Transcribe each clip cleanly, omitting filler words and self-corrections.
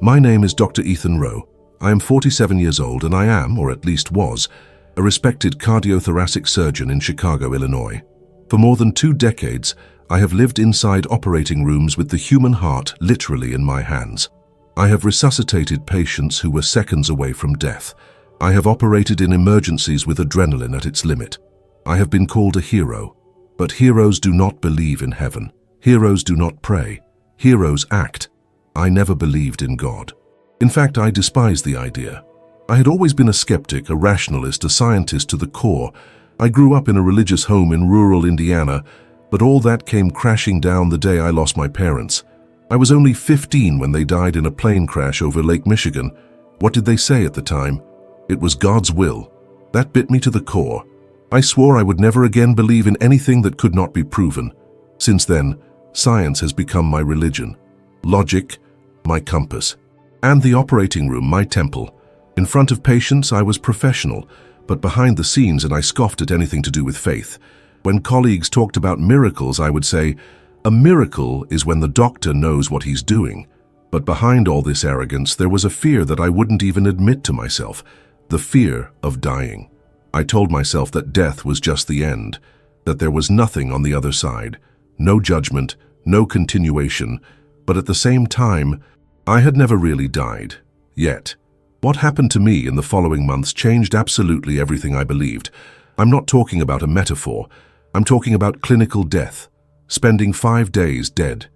My name is Dr. Ethan Rowe. I am 47 years old and I am, or at least was, a respected cardiothoracic surgeon in Chicago, Illinois. For more than 2 decades, I have lived inside operating rooms with the human heart literally in my hands. I have resuscitated patients who were seconds away from death. I have operated in emergencies with adrenaline at its limit. I have been called a hero. But heroes do not believe in heaven. Heroes do not pray. Heroes act. I never believed in God. In fact, I despised the idea. I had always been a skeptic, a rationalist, a scientist to the core. I grew up in a religious home in rural Indiana, but all that came crashing down the day I lost my parents. I was only 15 when they died in a plane crash over Lake Michigan. What did they say at the time? It was God's will. That bit me to the core. I swore I would never again believe in anything that could not be proven. Since then, science has become my religion. Logic, my compass. And the operating room, my temple. In front of patients, I was professional, but behind the scenes, and I scoffed at anything to do with faith. When colleagues talked about miracles, I would say, a miracle is when the doctor knows what he's doing. But behind all this arrogance, there was a fear that I wouldn't even admit to myself. The fear of dying. I told myself that death was just the end, that there was nothing on the other side, no judgment, no continuation, but at the same time, I had never really died, yet. What happened to me in the following months changed absolutely everything I believed. I'm not talking about a metaphor, I'm talking about clinical death, spending 5 days dead,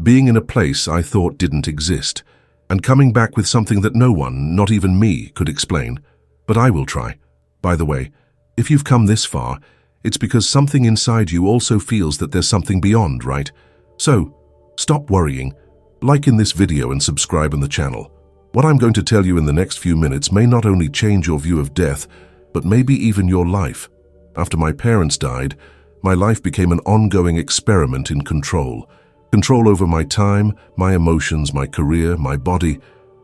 being in a place I thought didn't exist, and coming back with something that no one, not even me, could explain. But I will try. By the way, if you've come this far, it's because something inside you also feels that there's something beyond, right? So, stop worrying, like in this video and subscribe on the channel. What I'm going to tell you in the next few minutes may not only change your view of death, but maybe even your life. After my parents died, my life became an ongoing experiment in control. Control over my time, my emotions, my career, my body.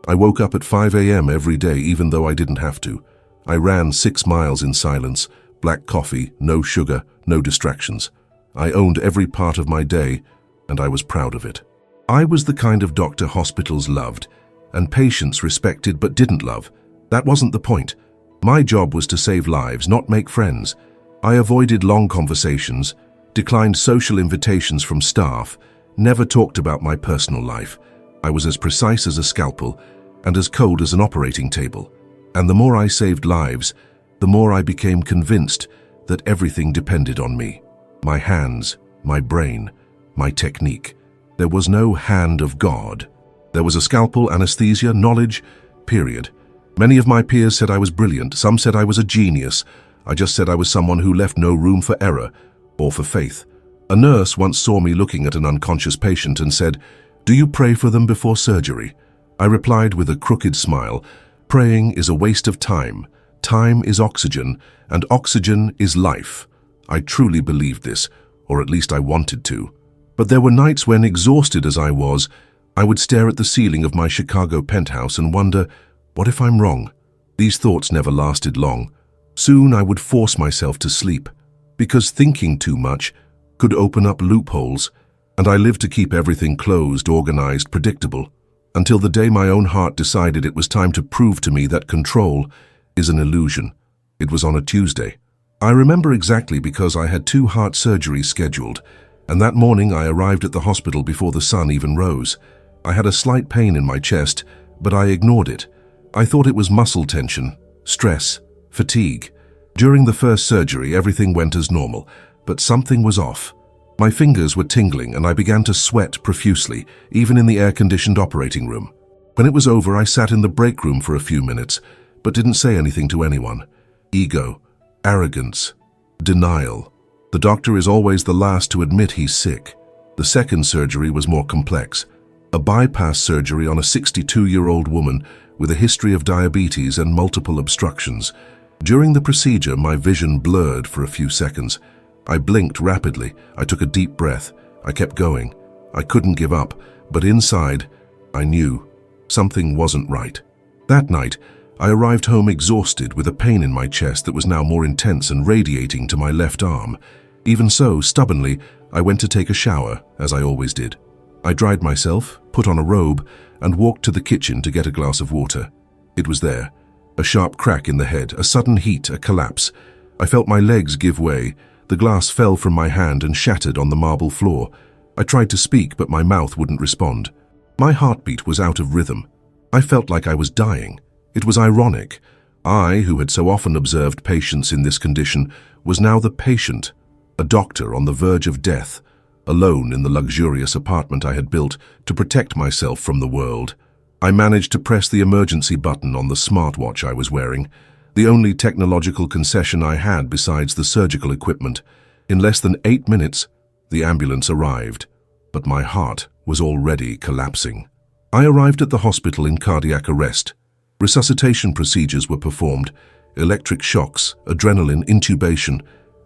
I woke up at 5 a.m. every day even though I didn't have to. I ran 6 miles in silence, black coffee, no sugar, no distractions. I owned every part of my day, and I was proud of it. I was the kind of doctor hospitals loved, and patients respected but didn't love. That wasn't the point. My job was to save lives, not make friends. I avoided long conversations, declined social invitations from staff, never talked about my personal life. I was as precise as a scalpel and as cold as an operating table. And the more I saved lives, the more I became convinced that everything depended on me. My hands, my brain, my technique. There was no hand of God. There was a scalpel, anesthesia, knowledge, period. Many of my peers said I was brilliant. Some said I was a genius. I just said I was someone who left no room for error or for faith. A nurse once saw me looking at an unconscious patient and said, "Do you pray for them before surgery?" I replied with a crooked smile, "Praying is a waste of time. Time is oxygen, and oxygen is life." I truly believed this, or at least I wanted to. But there were nights when, exhausted as I was, I would stare at the ceiling of my Chicago penthouse and wonder, what if I'm wrong? These thoughts never lasted long. Soon I would force myself to sleep, because thinking too much could open up loopholes, and I lived to keep everything closed, organized, predictable, until the day my own heart decided it was time to prove to me that control is an illusion. It was on a Tuesday. I remember exactly because I had 2 heart surgeries scheduled, and that morning I arrived at the hospital before the sun even rose. I had a slight pain in my chest, but I ignored it. I thought it was muscle tension, stress, fatigue. During the first surgery, everything went as normal, but something was off. My fingers were tingling and I began to sweat profusely, even in the air-conditioned operating room. When it was over, I sat in the break room for a few minutes, but didn't say anything to anyone. Ego, arrogance, denial. The doctor is always the last to admit he's sick. The second surgery was more complex. A bypass surgery on a 62-year-old woman with a history of diabetes and multiple obstructions. During the procedure, my vision blurred for a few seconds. I blinked rapidly. I took a deep breath. I kept going. I couldn't give up, but inside, I knew something wasn't right. That night, I arrived home exhausted with a pain in my chest that was now more intense and radiating to my left arm. Even so, stubbornly, I went to take a shower, as I always did. I dried myself, put on a robe, and walked to the kitchen to get a glass of water. It was there. A sharp crack in the head, a sudden heat, a collapse. I felt my legs give way. The glass fell from my hand and shattered on the marble floor. I tried to speak, but my mouth wouldn't respond. My heartbeat was out of rhythm. I felt like I was dying. It was ironic. I, who had so often observed patients in this condition, was now the patient, a doctor on the verge of death, alone in the luxurious apartment I had built to protect myself from the world. I managed to press the emergency button on the smartwatch I was wearing, the only technological concession I had besides the surgical equipment. In less than 8 minutes, the ambulance arrived, but my heart was already collapsing. I arrived at the hospital in cardiac arrest. Resuscitation procedures were performed, electric shocks, adrenaline, intubation,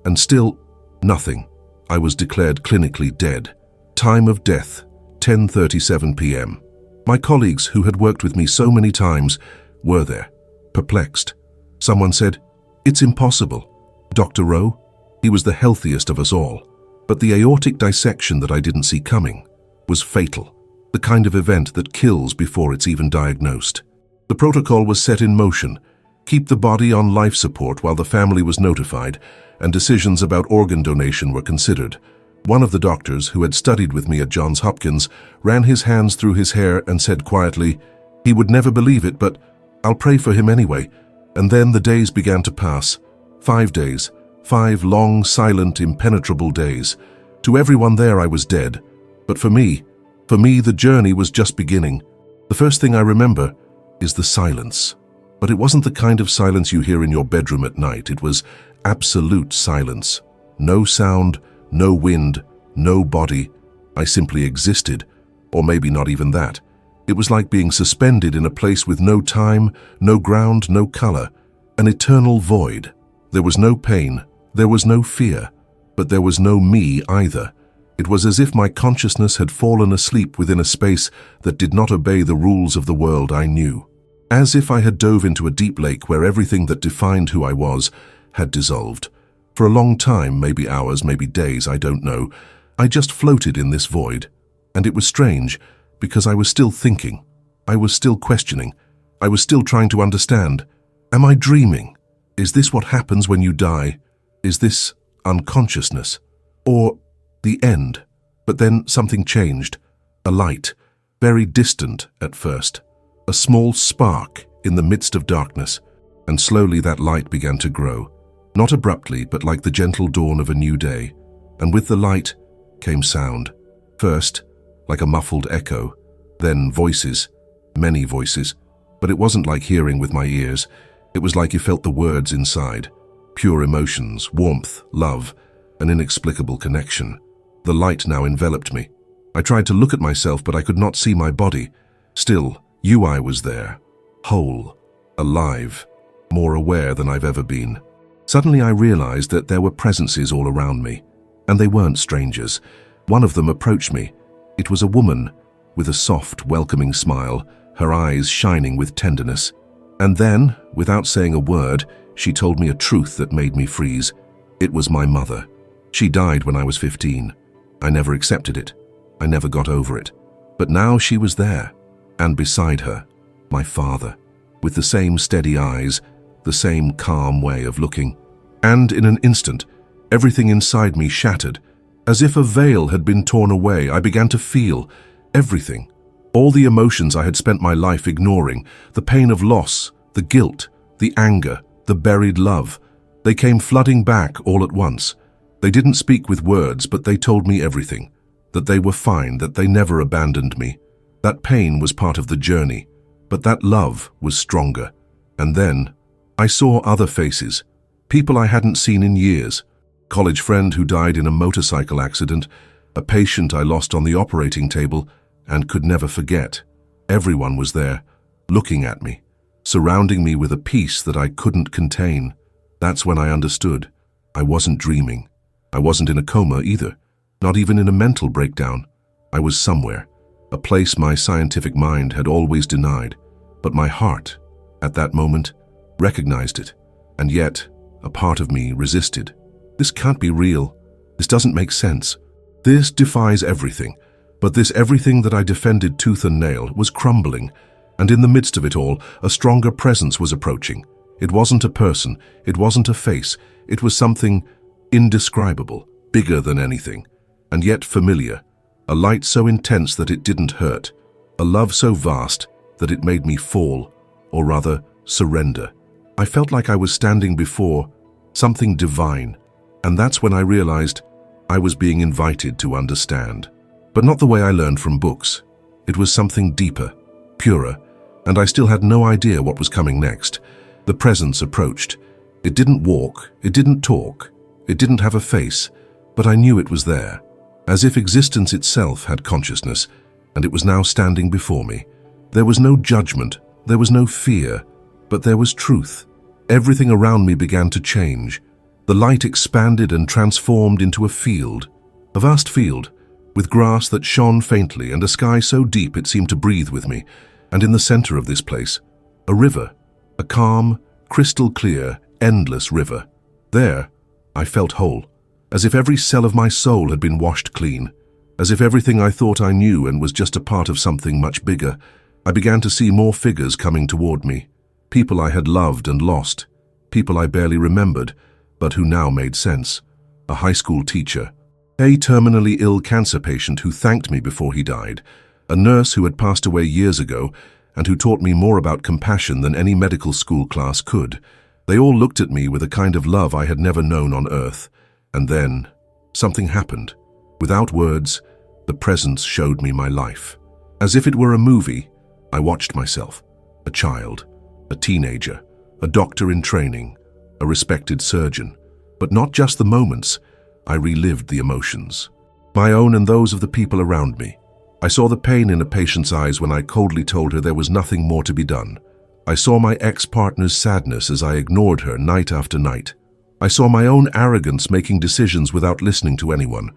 and still nothing. I was declared clinically dead. Time of death, 10:37 p.m. My colleagues, who had worked with me so many times, were there, perplexed. Someone said, "It's impossible." Dr. Rowe, he was the healthiest of us all. But the aortic dissection that I didn't see coming was fatal, the kind of event that kills before it's even diagnosed. The protocol was set in motion: keep the body on life support while the family was notified, and decisions about organ donation were considered. One of the doctors, who had studied with me at Johns Hopkins, ran his hands through his hair and said quietly, "He would never believe it, but I'll pray for him anyway." And then the days began to pass. 5 days, 5 long, silent, impenetrable days. To everyone there, I was dead. But for me, the journey was just beginning. The first thing I remember is the silence. But it wasn't the kind of silence you hear in your bedroom at night. It was absolute silence. No sound, no wind, no body. I simply existed, or maybe not even that. It was like being suspended in a place with no time, no ground, no color, an eternal void. There was no pain, there was no fear, but there was no me either. It was as if my consciousness had fallen asleep within a space that did not obey the rules of the world I knew. As if I had dove into a deep lake where everything that defined who I was had dissolved. For a long time, maybe hours, maybe days, I don't know, I just floated in this void. And it was strange, because I was still thinking. I was still questioning. I was still trying to understand. Am I dreaming? Is this what happens when you die? Is this unconsciousness? Or the end? But then something changed. A light, very distant at first. A small spark in the midst of darkness. And slowly that light began to grow. Not abruptly, but like the gentle dawn of a new day. And with the light came sound. First, like a muffled echo. Then voices, many voices. But it wasn't like hearing with my ears. It was like you felt the words inside. Pure emotions, warmth, love, an inexplicable connection. The light now enveloped me. I tried to look at myself, but I could not see my body. Still, I was there. Whole, alive, more aware than I've ever been. Suddenly I realized that there were presences all around me. And they weren't strangers. One of them approached me. It was a woman with a soft, welcoming smile, her eyes shining with tenderness. And then, without saying a word, she told me a truth that made me freeze. It was my mother. She died when I was 15. I never accepted it. I never got over it. But now she was there, and beside her, my father, with the same steady eyes, the same calm way of looking. And in an instant, everything inside me shattered. As if a veil had been torn away, I began to feel everything. All the emotions I had spent my life ignoring, the pain of loss, the guilt, the anger, the buried love. They came flooding back all at once. They didn't speak with words, but they told me everything. That they were fine, that they never abandoned me. That pain was part of the journey, but that love was stronger. And then I saw other faces, people I hadn't seen in years. College friend who died in a motorcycle accident, a patient I lost on the operating table and could never forget. Everyone was there, looking at me, surrounding me with a peace that I couldn't contain. That's when I understood. I wasn't dreaming. I wasn't in a coma either, not even in a mental breakdown. I was somewhere, a place my scientific mind had always denied. But my heart, at that moment, recognized it, and yet a part of me resisted. This can't be real. This doesn't make sense. This defies everything. But this everything that I defended tooth and nail was crumbling, and in the midst of it all, a stronger presence was approaching. It wasn't a person, it wasn't a face, it was something indescribable, bigger than anything, and yet familiar. A light so intense that it didn't hurt, a love so vast that it made me fall, or rather, surrender. I felt like I was standing before something divine, and that's when I realized I was being invited to understand. But not the way I learned from books. It was something deeper, purer, and I still had no idea what was coming next. The presence approached. It didn't walk, it didn't talk, it didn't have a face, but I knew it was there, as if existence itself had consciousness, and it was now standing before me. There was no judgment, there was no fear, but there was truth. Everything around me began to change. The light expanded and transformed into a field, a vast field, with grass that shone faintly and a sky so deep it seemed to breathe with me. And in the center of this place, a river, a calm, crystal clear, endless river. There, I felt whole, as if every cell of my soul had been washed clean, as if everything I thought I knew and was just a part of something much bigger. I began to see more figures coming toward me, people I had loved and lost, people I barely remembered, but who now made sense. A high school teacher, a terminally ill cancer patient who thanked me before he died, a nurse who had passed away years ago and who taught me more about compassion than any medical school class could. They all looked at me with a kind of love I had never known on earth. And then, something happened. Without words, the presence showed me my life. As if it were a movie, I watched myself, a child, a teenager, a doctor in training, a respected surgeon. But not just the moments, I relived the emotions, my own and those of the people around me. I saw the pain in a patient's eyes when I coldly told her there was nothing more to be done. I saw my ex-partner's sadness as I ignored her night after night. I saw my own arrogance making decisions without listening to anyone.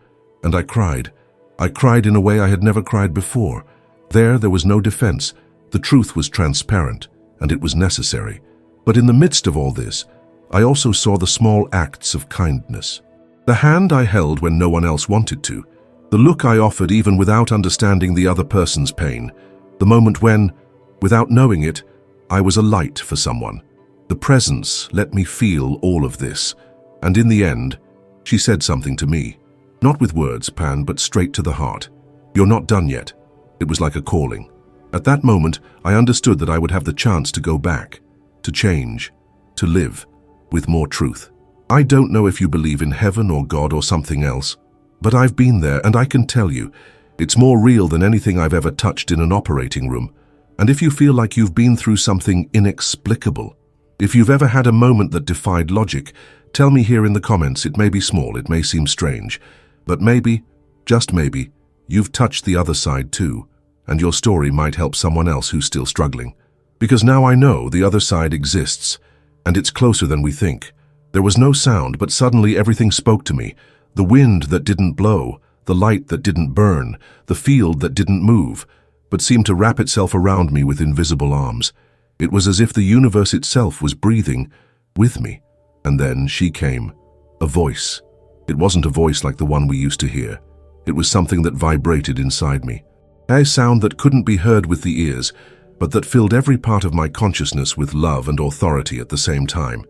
And I cried. I cried in a way I had never cried before. There was no defense. The truth was transparent, and it was necessary. But in the midst of all this, I also saw the small acts of kindness. The hand I held when no one else wanted to, the look I offered even without understanding the other person's pain, the moment when, without knowing it, I was a light for someone. The presence let me feel all of this, and in the end, she said something to me. Not with words, Pan, but straight to the heart. "You're not done yet." It was like a calling. At that moment, I understood that I would have the chance to go back, to change, to live, with more truth. I don't know if you believe in heaven or God or something else, but I've been there and I can tell you, it's more real than anything I've ever touched in an operating room. And if you feel like you've been through something inexplicable, if you've ever had a moment that defied logic, tell me here in the comments. It may be small, it may seem strange, but maybe, just maybe, you've touched the other side too, and your story might help someone else who's still struggling. Because now I know the other side exists, and it's closer than we think. There was no sound, but suddenly everything spoke to me. The wind that didn't blow, the light that didn't burn, the field that didn't move, but seemed to wrap itself around me with invisible arms. It was as if the universe itself was breathing with me. And then she came. A voice. It wasn't a voice like the one we used to hear. It was something that vibrated inside me. A sound that couldn't be heard with the ears, but that filled every part of my consciousness with love and authority at the same time.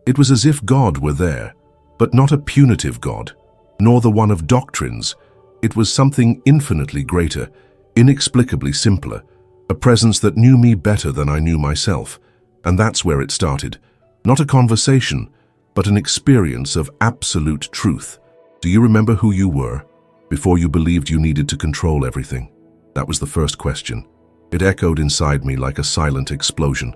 It was as if God were there, but not a punitive God, nor the one of doctrines. It was something infinitely greater, inexplicably simpler, a presence that knew me better than I knew myself. And that's where it started. Not a conversation, but an experience of absolute truth. Do you remember who you were before you believed you needed to control everything? That was the first question. It echoed inside me like a silent explosion.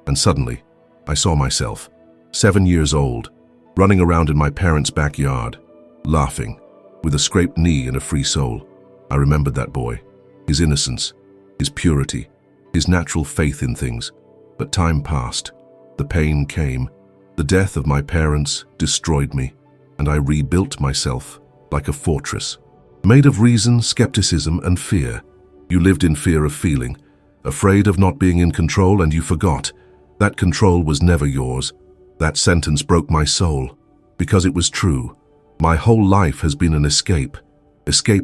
And suddenly, I saw myself, 7 years old, running around in my parents' backyard, laughing, with a scraped knee and a free soul. I remembered that boy, his innocence, his purity, his natural faith in things. But time passed. The pain came. The death of my parents destroyed me, and I rebuilt myself like a fortress, made of reason, skepticism, and fear. You lived in fear of feeling, afraid of not being in control, and you forgot that control was never yours. That sentence broke my soul, because it was true. My whole life has been an escape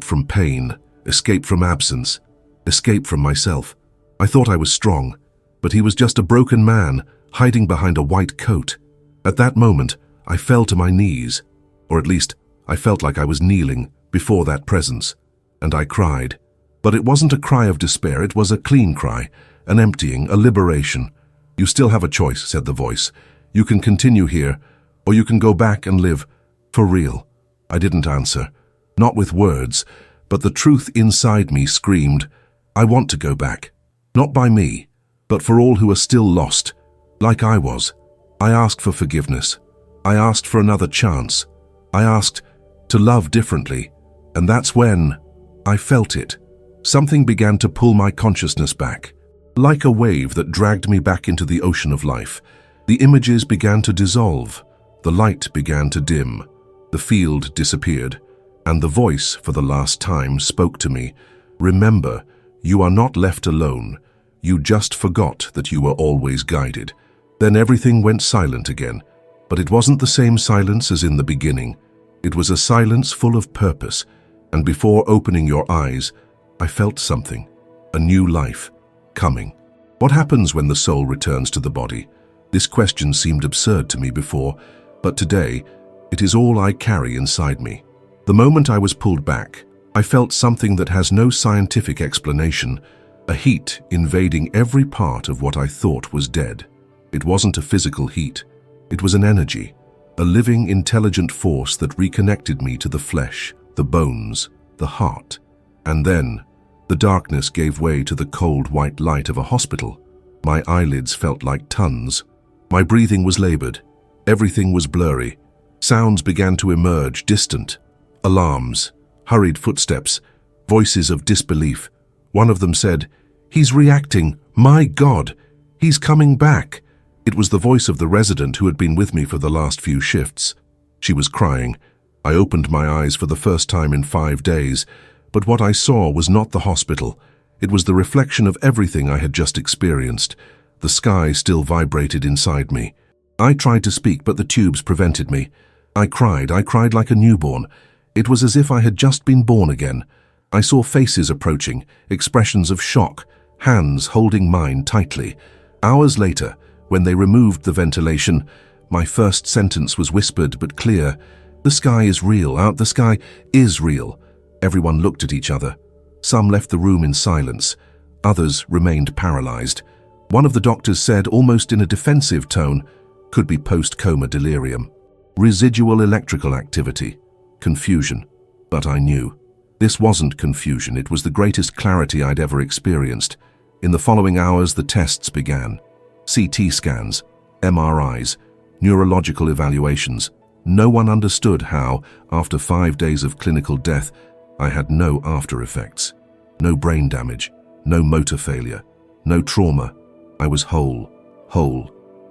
from pain, escape from absence, escape from myself. I thought I was strong, but he was just a broken man hiding behind a white coat. At that moment, I fell to my knees, or at least I felt like I was kneeling before that presence, and I cried. But it wasn't a cry of despair, it was a clean cry, an emptying, a liberation. "You still have a choice," said the voice. "You can continue here, or you can go back and live for real." I didn't answer, not with words, but the truth inside me screamed, "I want to go back." Not by me, but for all who are still lost, like I was. I asked for forgiveness. I asked for another chance. I asked to love differently, and that's when I felt it. Something began to pull my consciousness back. Like a wave that dragged me back into the ocean of life, the images began to dissolve, the light began to dim, the field disappeared, and the voice for the last time spoke to me. "Remember, you are not left alone. You just forgot that you were always guided." Then everything went silent again, but it wasn't the same silence as in the beginning. It was a silence full of purpose, and before opening your eyes, I felt something, a new life, coming. What happens when the soul returns to the body? This question seemed absurd to me before, but today, it is all I carry inside me. The moment I was pulled back, I felt something that has no scientific explanation, a heat invading every part of what I thought was dead. It wasn't a physical heat. It was an energy, a living, intelligent force that reconnected me to the flesh, the bones, the heart. And then, the darkness gave way to the cold white light of a hospital. My eyelids felt like tons. My breathing was labored. Everything was blurry. Sounds began to emerge, distant. Alarms, hurried footsteps, voices of disbelief. One of them said, "He's reacting. My God, he's coming back." It was the voice of the resident who had been with me for the last few shifts. She was crying. I opened my eyes for the first time in 5 days, but what I saw was not the hospital. It was the reflection of everything I had just experienced. The sky still vibrated inside me. I tried to speak, but the tubes prevented me. I cried like a newborn. It was as if I had just been born again. I saw faces approaching, expressions of shock, hands holding mine tightly. Hours later, when they removed the ventilation, my first sentence was whispered but clear. "The sky is real. The sky is real." Everyone looked at each other. Some left the room in silence. Others remained paralyzed. One of the doctors said, almost in a defensive tone, "Could be post-coma delirium. Residual electrical activity. Confusion." But I knew. This wasn't confusion. It was the greatest clarity I'd ever experienced. In the following hours, the tests began. CT scans, MRIs, neurological evaluations. No one understood how, after 5 days of clinical death, I had no after effects, no brain damage, no motor failure, no trauma. I was whole,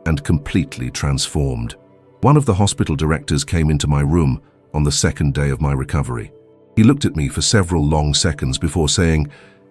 and completely transformed. One of the hospital directors came into my room on the second day of my recovery. He looked at me for several long seconds before saying,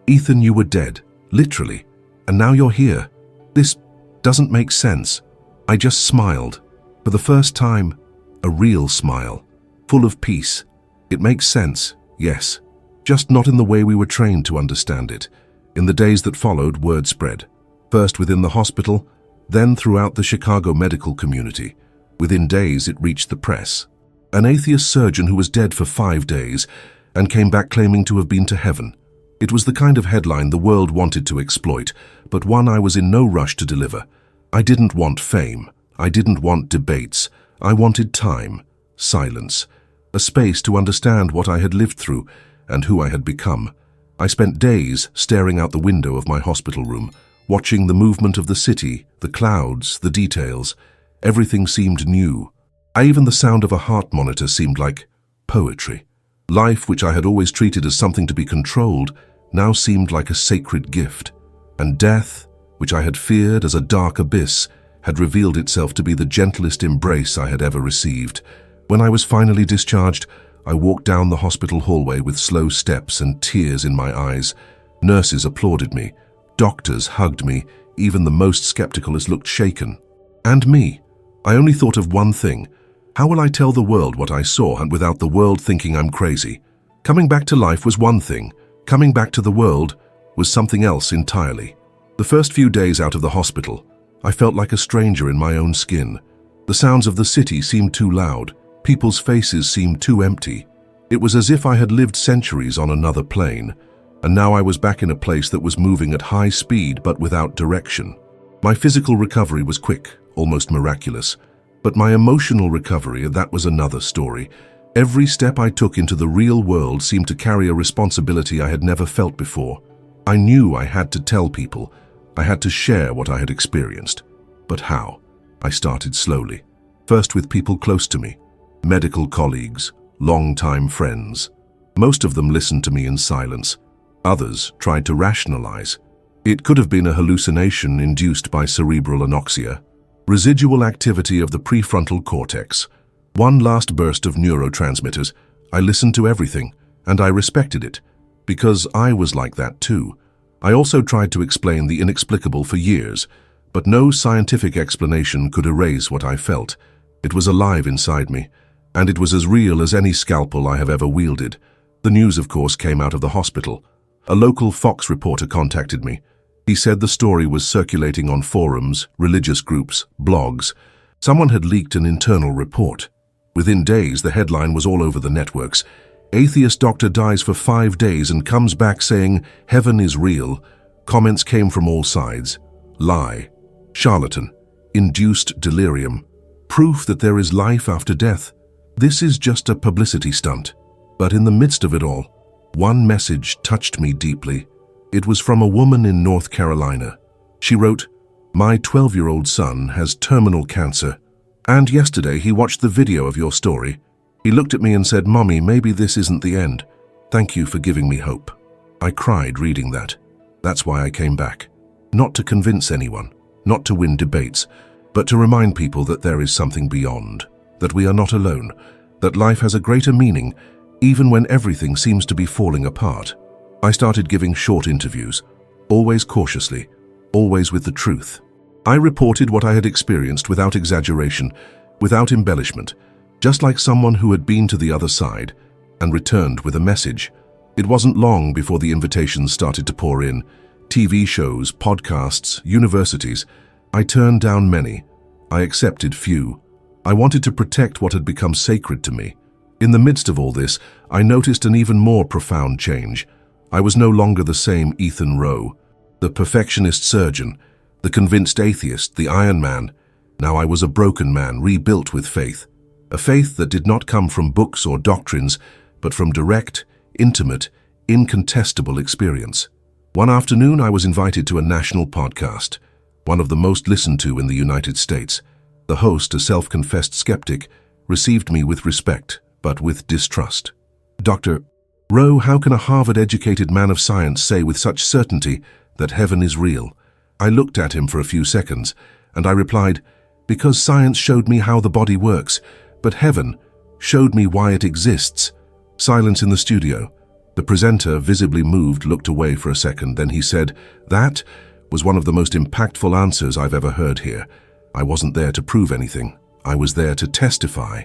"Ethan, you were dead, literally, and now you're here. This doesn't make sense." I just smiled. For the first time, a real smile, full of peace. It makes sense, yes, just not in the way we were trained to understand it. In the days that followed, word spread. First within the hospital, then throughout the Chicago medical community. Within days, it reached the press. An atheist surgeon who was dead for 5 days and came back claiming to have been to heaven. It was the kind of headline the world wanted to exploit, but one I was in no rush to deliver. I didn't want fame. I didn't want debates. I wanted time, silence, a space to understand what I had lived through and who I had become. I spent days staring out the window of my hospital room, watching the movement of the city, the clouds, the details. Everything seemed new. Even the sound of a heart monitor seemed like poetry. Life, which I had always treated as something to be controlled, now seemed like a sacred gift. And death, which I had feared as a dark abyss, had revealed itself to be the gentlest embrace I had ever received. When I was finally discharged, I walked down the hospital hallway with slow steps and tears in my eyes. Nurses applauded me. Doctors hugged me. Even the most skepticalist looked shaken. And me. I only thought of one thing. How will I tell the world what I saw and without the world thinking I'm crazy? Coming back to life was one thing. Coming back to the world was something else entirely. The first few days out of the hospital, I felt like a stranger in my own skin. The sounds of the city seemed too loud. People's faces seemed too empty. It was as if I had lived centuries on another plane, and now I was back in a place that was moving at high speed but without direction. My physical recovery was quick, almost miraculous, but my emotional recovery, that was another story. Every step I took into the real world seemed to carry a responsibility I had never felt before. I knew I had to tell people. I had to share what I had experienced. But how? I started slowly. First with people close to me, medical colleagues, long-time friends. Most of them listened to me in silence. Others tried to rationalize. It could have been a hallucination induced by cerebral anoxia, residual activity of the prefrontal cortex, one last burst of neurotransmitters. I listened to everything, and I respected it, because I was like that too. I also tried to explain the inexplicable for years, but no scientific explanation could erase what I felt. It was alive inside me, and it was as real as any scalpel I have ever wielded. The news, of course, came out of the hospital. A local Fox reporter contacted me. He said the story was circulating on forums, religious groups, blogs. Someone had leaked an internal report. Within days, the headline was all over the networks. Atheist doctor dies for 5 days and comes back saying heaven is real. Comments came from all sides. Lie. Charlatan. Induced delirium. Proof that there is life after death. This is just a publicity stunt. But in the midst of it all, one message touched me deeply. It was from a woman in North Carolina. She wrote, "My 12-year-old son has terminal cancer, and yesterday he watched the video of your story. He looked at me and said, 'Mommy, maybe this isn't the end. Thank you for giving me hope.'" I cried reading that. That's why I came back. Not to convince anyone, not to win debates, but to remind people that there is something beyond, that we are not alone, that life has a greater meaning, even when everything seems to be falling apart. I started giving short interviews, always cautiously, always with the truth. I reported what I had experienced without exaggeration, without embellishment, just like someone who had been to the other side and returned with a message. It wasn't long before the invitations started to pour in. TV shows, podcasts, universities. I turned down many. I accepted few. I wanted to protect what had become sacred to me. In the midst of all this, I noticed an even more profound change. I was no longer the same Ethan Rowe, the perfectionist surgeon, the convinced atheist, the Iron Man. Now I was a broken man, rebuilt with faith. A faith that did not come from books or doctrines, but from direct, intimate, incontestable experience. One afternoon, I was invited to a national podcast, one of the most listened to in the United States. The host, a self-confessed skeptic, received me with respect, but with distrust. "Dr. Rowe, how can a Harvard-educated man of science say with such certainty that heaven is real?" I looked at him for a few seconds, and I replied, "Because science showed me how the body works, but heaven showed me why it exists." Silence in the studio. The presenter, visibly moved, looked away for a second. Then he said, "That was one of the most impactful answers I've ever heard here. I wasn't there to prove anything. I was there to testify.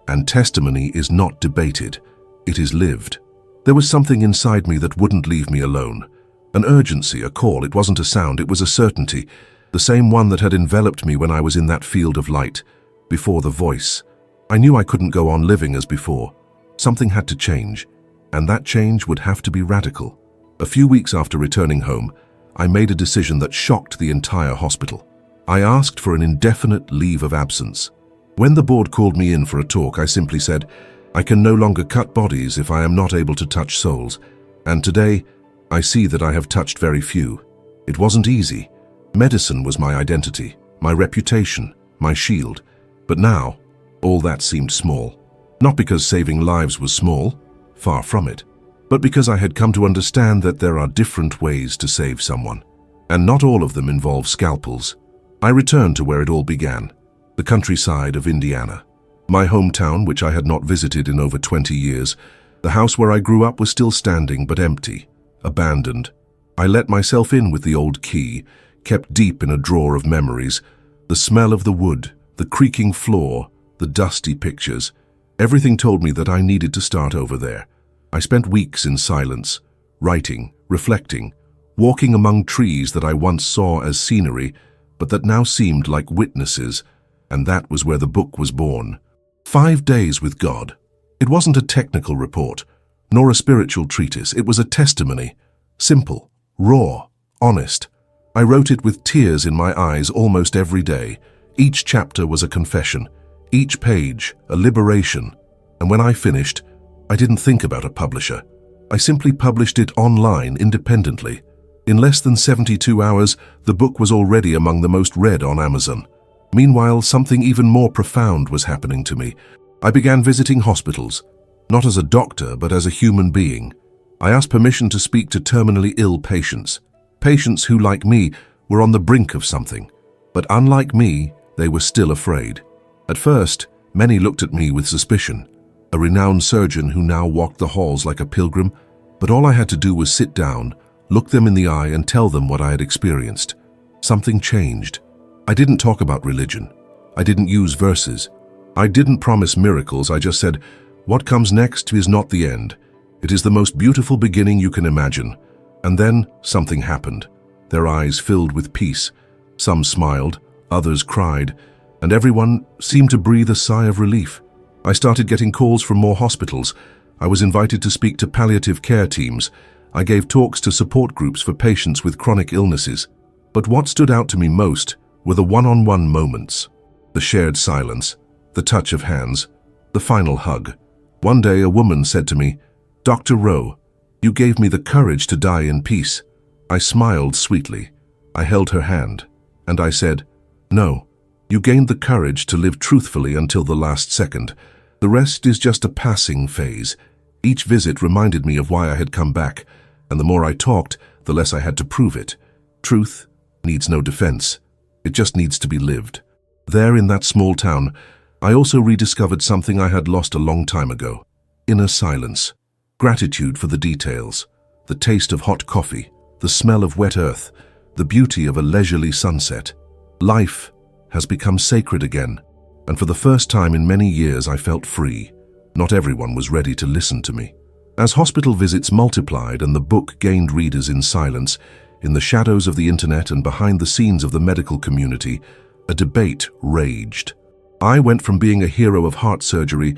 And testimony is not debated. It is lived." There was something inside me that wouldn't leave me alone. An urgency, a call. It wasn't a sound, it was a certainty. The same one that had enveloped me when I was in that field of light, before the voice. I knew I couldn't go on living as before. Something had to change, and that change would have to be radical. A few weeks after returning home, I made a decision that shocked the entire hospital. I asked for an indefinite leave of absence. When the board called me in for a talk, I simply said, "I can no longer cut bodies if I am not able to touch souls. And today, I see that I have touched very few." It wasn't easy. Medicine was my identity, my reputation, my shield. But now, all that seemed small. Not because saving lives was small, far from it, but because I had come to understand that there are different ways to save someone, and not all of them involve scalpels. I returned to where it all began, the countryside of Indiana. My hometown, which I had not visited in over 20 years. The house where I grew up was still standing, but empty, abandoned. I let myself in with the old key, kept deep in a drawer of memories. The smell of the wood, the creaking floor, the dusty pictures. Everything told me that I needed to start over there. I spent weeks in silence, writing, reflecting, walking among trees that I once saw as scenery, but that now seemed like witnesses, and that was where the book was born. 5 Days with God. It wasn't a technical report, nor a spiritual treatise. It was a testimony. Simple, raw, honest. I wrote it with tears in my eyes almost every day. Each chapter was a confession, each page a liberation. And when I finished, I didn't think about a publisher. I simply published it online independently. In less than 72 hours, the book was already among the most read on Amazon. Meanwhile, something even more profound was happening to me. I began visiting hospitals, not as a doctor, but as a human being. I asked permission to speak to terminally ill patients. Patients who, like me, were on the brink of something. But unlike me, they were still afraid. At first, many looked at me with suspicion. A renowned surgeon who now walked the halls like a pilgrim, but all I had to do was sit down, look them in the eye and tell them what I had experienced. Something changed. I didn't talk about religion. I didn't use verses. I didn't promise miracles. I just said, what comes next is not the end. It is the most beautiful beginning you can imagine. And then something happened. Their eyes filled with peace. Some smiled, others cried, and everyone seemed to breathe a sigh of relief. I started getting calls from more hospitals. I was invited to speak to palliative care teams. I gave talks to support groups for patients with chronic illnesses. But what stood out to me most were the one-on-one moments, the shared silence, the touch of hands, the final hug. One day a woman said to me, "Dr. Rowe, you gave me the courage to die in peace." I smiled sweetly. I held her hand, and I said, "No, you gained the courage to live truthfully until the last second. The rest is just a passing phase." Each visit reminded me of why I had come back, and the more I talked, the less I had to prove it. Truth needs no defense. It just needs to be lived. There in that small town, I also rediscovered something I had lost a long time ago. Inner silence, gratitude for the details, the taste of hot coffee, the smell of wet earth, the beauty of a leisurely sunset. Life has become sacred again, and for the first time in many years I felt free. Not everyone was ready to listen to me. As hospital visits multiplied and the book gained readers in silence, in the shadows of the internet and behind the scenes of the medical community, a debate raged. I went from being a hero of heart surgery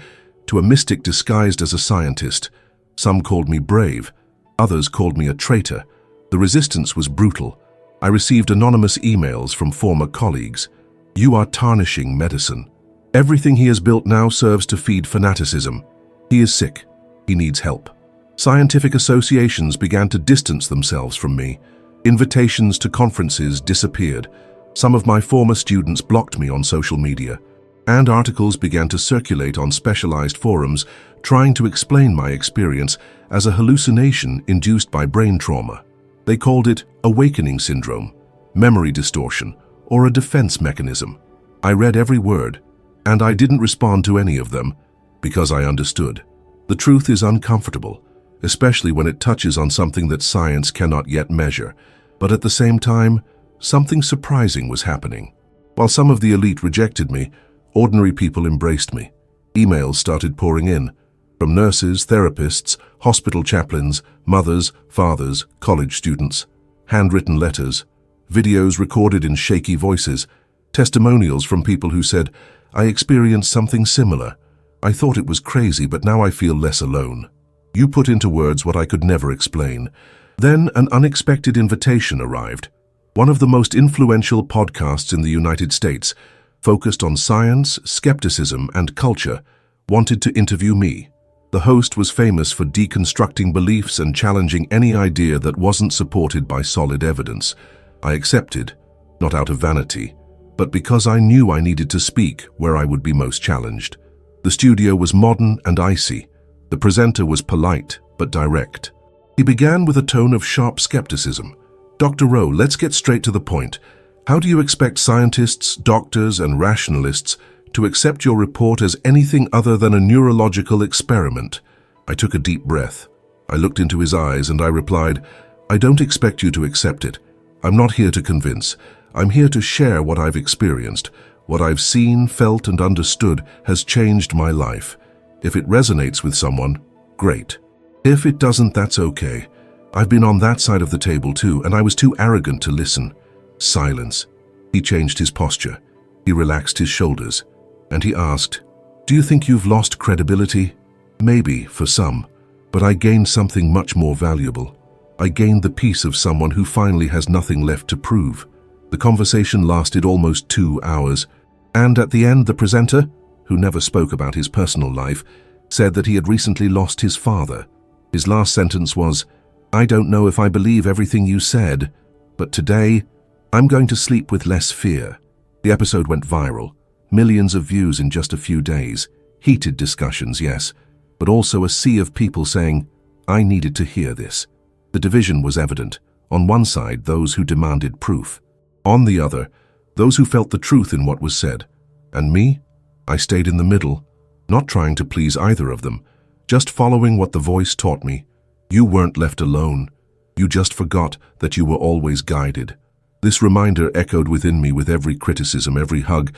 to a mystic disguised as a scientist. Some called me brave, others called me a traitor. The resistance was brutal. I received anonymous emails from former colleagues. "You are tarnishing medicine. Everything he has built now serves to feed fanaticism. He is sick. He needs help." Scientific associations began to distance themselves from me. Invitations to conferences disappeared. Some of my former students blocked me on social media, and articles began to circulate on specialized forums trying to explain my experience as a hallucination induced by brain trauma. They called it awakening syndrome, memory distortion, or a defense mechanism. I read every word, and I didn't respond to any of them because I understood. The truth is uncomfortable, especially when it touches on something that science cannot yet measure. But at the same time, something surprising was happening. While some of the elite rejected me, ordinary people embraced me. Emails started pouring in, from nurses, therapists, hospital chaplains, mothers, fathers, college students. Handwritten letters, videos recorded in shaky voices, testimonials from people who said, "I experienced something similar. I thought it was crazy, but now I feel less alone." You put into words what I could never explain. Then an unexpected invitation arrived. One of the most influential podcasts in the United States, focused on science, skepticism, and culture, wanted to interview me. The host was famous for deconstructing beliefs and challenging any idea that wasn't supported by solid evidence. I accepted, not out of vanity, but because I knew I needed to speak where I would be most challenged. The studio was modern and icy. The presenter was polite but direct. He began with a tone of sharp skepticism. "Dr. Rowe, let's get straight to the point. How do you expect scientists, doctors, and rationalists to accept your report as anything other than a neurological experiment?" I took a deep breath. I looked into his eyes and I replied, "I don't expect you to accept it. I'm not here to convince. I'm here to share what I've experienced. What I've seen, felt, and understood has changed my life. If it resonates with someone, great. If it doesn't, that's okay. I've been on that side of the table too, and I was too arrogant to listen. Silence. He changed his posture. He relaxed his shoulders. And he asked, "Do you think you've lost credibility?" Maybe, for some. But I gained something much more valuable. I gained the peace of someone who finally has nothing left to prove. The conversation lasted almost 2 hours. And at the end, the presenter, who never spoke about his personal life, said that he had recently lost his father. His last sentence was, "I don't know if I believe everything you said, but today, I'm going to sleep with less fear." The episode went viral. Millions of views in just a few days. Heated discussions, yes, but also a sea of people saying, "I needed to hear this." The division was evident. On one side, those who demanded proof. On the other, those who felt the truth in what was said. And me? I stayed in the middle, not trying to please either of them, just following what the voice taught me. You weren't left alone. You just forgot that you were always guided. This reminder echoed within me with every criticism, every hug,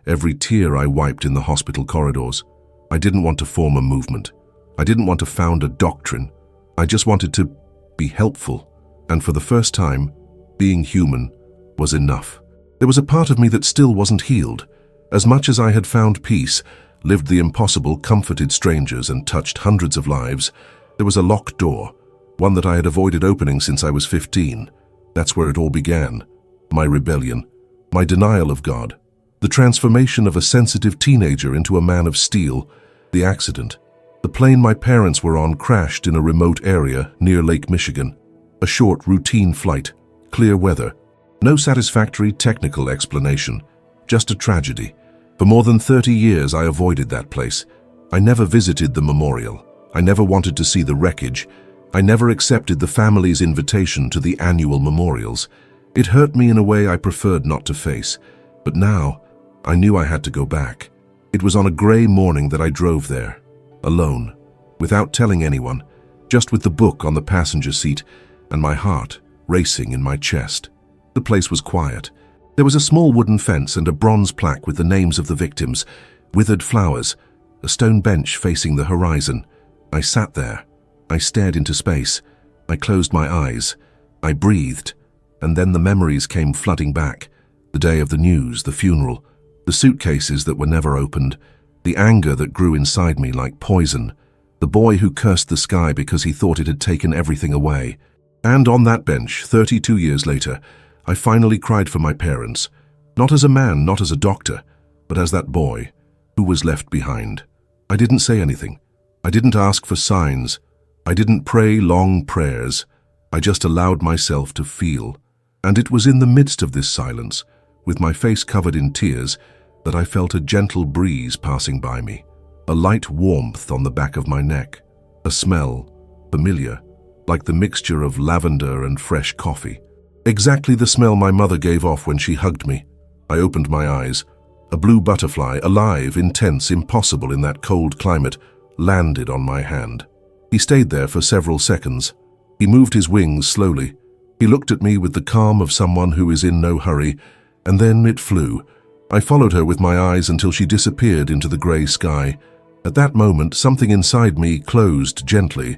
every tear I wiped in the hospital corridors. I didn't want to form a movement. I didn't want to found a doctrine. I just wanted to be helpful. And for the first time, being human was enough. There was a part of me that still wasn't healed. As much as I had found peace, lived the impossible, comforted strangers, and touched hundreds of lives, there was a locked door, one that I had avoided opening since I was 15. That's where it all began. My rebellion, my denial of God, the transformation of a sensitive teenager into a man of steel, the accident. The plane my parents were on crashed in a remote area near Lake Michigan. A short, routine flight, clear weather. No satisfactory technical explanation, just a tragedy. For more than 30 years, I avoided that place. I never visited the memorial. I never wanted to see the wreckage. I never accepted the family's invitation to the annual memorials. It hurt me in a way I preferred not to face. But now, I knew I had to go back. It was on a gray morning that I drove there, alone, without telling anyone, just with the book on the passenger seat and my heart racing in my chest. The place was quiet. There was a small wooden fence and a bronze plaque with the names of the victims, withered flowers, a stone bench facing the horizon. I sat there. I stared into space. I closed my eyes. I breathed. And then the memories came flooding back. The day of the news, the funeral, the suitcases that were never opened, the anger that grew inside me like poison, the boy who cursed the sky because he thought it had taken everything away. And on that bench, 32 years later, I finally cried for my parents, not as a man, not as a doctor, but as that boy who was left behind. I didn't say anything. I didn't ask for signs. I didn't pray long prayers. I just allowed myself to feel. And it was in the midst of this silence, with my face covered in tears, that I felt a gentle breeze passing by me, a light warmth on the back of my neck, a smell, familiar, like the mixture of lavender and fresh coffee. Exactly the smell my mother gave off when she hugged me. I opened my eyes. A blue butterfly, alive, intense, impossible in that cold climate, landed on my hand. He stayed there for several seconds. He moved his wings slowly. He looked at me with the calm of someone who is in no hurry, and then it flew. I followed her with my eyes until she disappeared into the gray sky. At that moment, something inside me closed gently,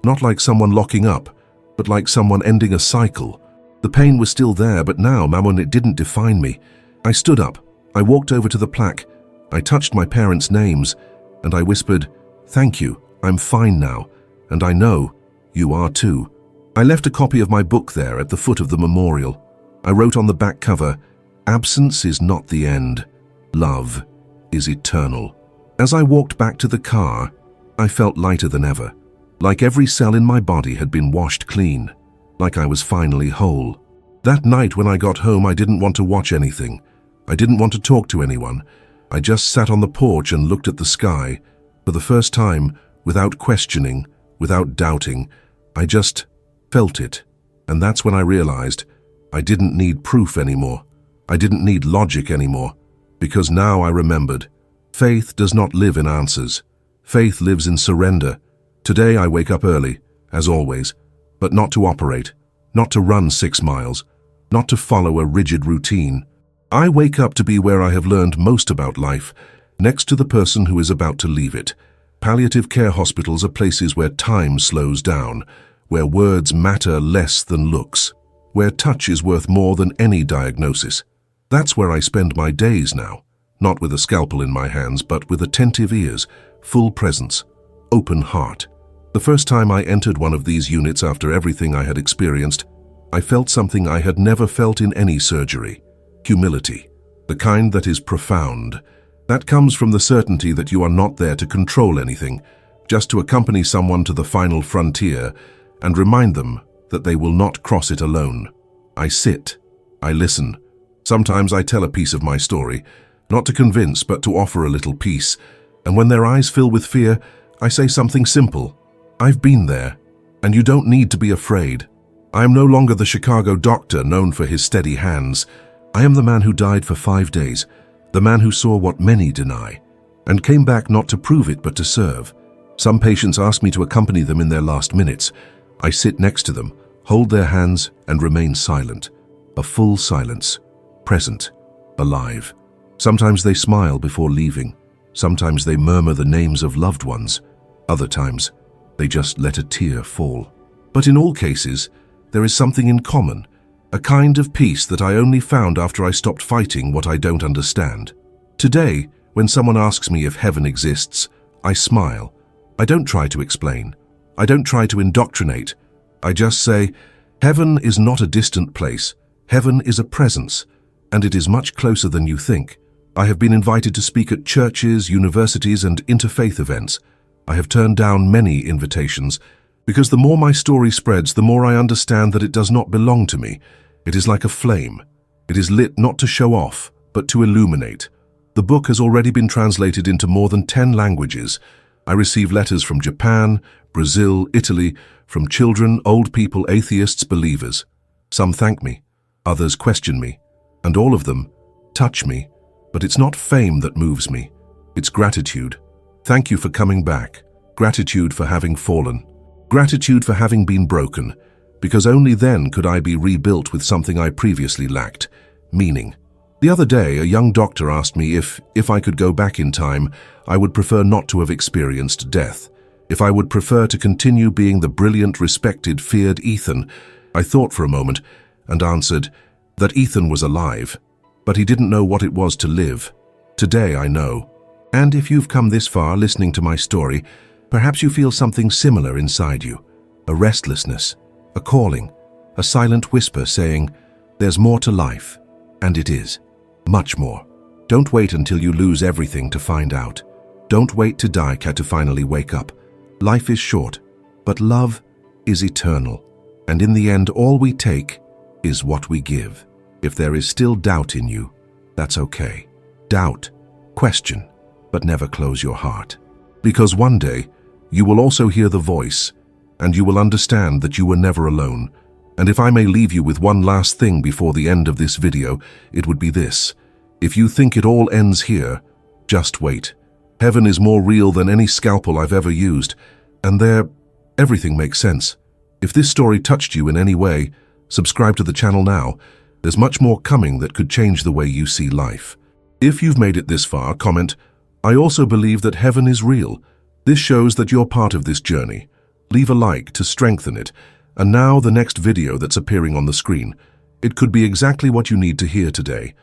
not like someone locking up, but like someone ending a cycle. The pain was still there, but now, Mammon, it didn't define me. I stood up. I walked over to the plaque. I touched my parents' names, and I whispered, "Thank you, I'm fine now, and I know you are too." I left a copy of my book there at the foot of the memorial. I wrote on the back cover, "Absence is not the end. Love is eternal." As I walked back to the car, I felt lighter than ever, like every cell in my body had been washed clean, like I was finally whole. That night when I got home, I didn't want to watch anything. I didn't want to talk to anyone. I just sat on the porch and looked at the sky. For the first time, without questioning, without doubting, I just felt it. And that's when I realized I didn't need proof anymore. I didn't need logic anymore. Because now I remembered, faith does not live in answers. Faith lives in surrender. Today I wake up early, as always, but not to operate, not to run 6 miles, not to follow a rigid routine. I wake up to be where I have learned most about life, next to the person who is about to leave it. Palliative care hospitals are places where time slows down, where words matter less than looks, where touch is worth more than any diagnosis. That's where I spend my days now, not with a scalpel in my hands, but with attentive ears, full presence, open heart. The first time I entered one of these units after everything I had experienced, I felt something I had never felt in any surgery: humility, the kind that is profound. That comes from the certainty that you are not there to control anything, just to accompany someone to the final frontier and remind them that they will not cross it alone. I sit, I listen. Sometimes I tell a piece of my story, not to convince but to offer a little peace, and when their eyes fill with fear, I say something simple: I've been there, and you don't need to be afraid. I am no longer the Chicago doctor known for his steady hands. I am the man who died for 5 days, the man who saw what many deny, and came back not to prove it but to serve. Some patients ask me to accompany them in their last minutes. I sit next to them, hold their hands, and remain silent. A full silence, present, alive. Sometimes they smile before leaving. Sometimes they murmur the names of loved ones. Other times, they just let a tear fall. But in all cases, there is something in common, a kind of peace that I only found after I stopped fighting what I don't understand. Today, when someone asks me if heaven exists, I smile. I don't try to explain. I don't try to indoctrinate. I just say, heaven is not a distant place. Heaven is a presence, and it is much closer than you think. I have been invited to speak at churches, universities, and interfaith events. I have turned down many invitations, because the more my story spreads, the more I understand that it does not belong to me. It is like a flame. It is lit not to show off, but to illuminate. The book has already been translated into more than 10 languages. I receive letters from Japan, Brazil, Italy, from children, old people, atheists, believers. Some thank me, others question me, and all of them touch me. But it's not fame that moves me. It's gratitude. Thank you for coming back. Gratitude for having fallen. Gratitude for having been broken, because only then could I be rebuilt with something I previously lacked: meaning. The other day, a young doctor asked me if I could go back in time, I would prefer not to have experienced death. If I would prefer to continue being the brilliant, respected, feared Ethan. I thought for a moment and answered that Ethan was alive, but he didn't know what it was to live. Today I know. And if you've come this far listening to my story, perhaps you feel something similar inside you. A restlessness, a calling, a silent whisper saying, there's more to life. And it is. Much more. Don't wait until you lose everything to find out. Don't wait to die to finally wake up. Life is short, but love is eternal. And in the end, all we take is what we give. If there is still doubt in you, that's okay. Doubt, question, but never close your heart. Because one day, you will also hear the voice, and you will understand that you were never alone. And if I may leave you with one last thing before the end of this video, it would be this. If you think it all ends here, just wait. Heaven is more real than any scalpel I've ever used, and there, everything makes sense. If this story touched you in any way, subscribe to the channel now. There's much more coming that could change the way you see life. If you've made it this far, comment, I also believe that heaven is real. This shows that you're part of this journey. Leave a like to strengthen it. And now the next video that's appearing on the screen. It could be exactly what you need to hear today.